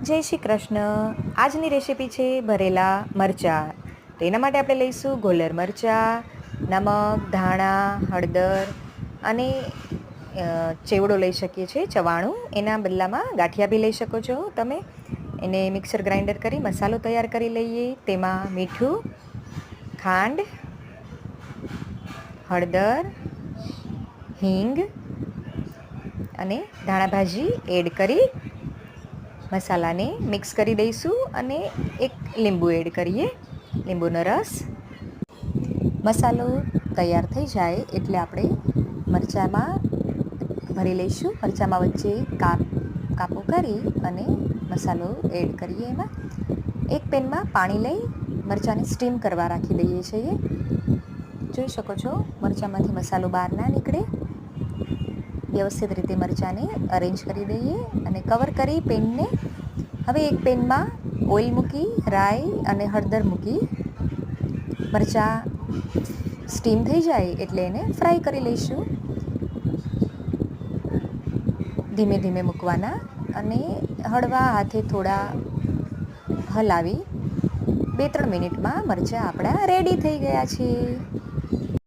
જય શ્રી કૃષ્ણ. આજની રેસીપી છે ભરેલા મરચાં. તો એના માટે આપણે લઈશું ગોલર મરચાં, નમક, ધાણા, હળદર અને ચેવડો લઈ શકીએ છીએ, ચવાણું. એના બદલામાં ગાંઠિયા બી લઈ શકો છો તમે. એને મિક્સર ગ્રાઇન્ડર કરી મસાલો તૈયાર કરી લઈએ. તેમાં મીઠું, ખાંડ, હળદર, હિંગ અને ધાણા ભાજી એડ કરી મસાલાને મિક્સ કરી દઈશું અને એક લીંબુ એડ કરીએ, લીંબુનો રસ. મસાલો તૈયાર થઈ જાય એટલે આપણે મરચાંમાં ભરી લઈશું. મરચાંમાં વચ્ચે કાપો કરી અને મસાલો એડ કરીએ. એમાં એક પેનમાં પાણી લઈ મરચાંને સ્ટીમ કરવા રાખી દઈએ છીએ. જોઈ શકો છો મરચાંમાંથી મસાલો બહાર ના નીકળે. વ્યવસ્થિત રીતે મરચાંને અરેન્જ કરી દઈએ અને કવર કરી પેનને. હવે એક પેનમાં ઓઇલ મૂકી રાઈ અને હળદર મૂકી મરચાં સ્ટીમ થઈ જાય એટલે એને ફ્રાય કરી લઈશું. ધીમે ધીમે મૂકવાના અને હળવા હાથે થોડા હલાવી 2-3 મિનિટમાં મરચાં આપણા રેડી થઈ ગયા છે.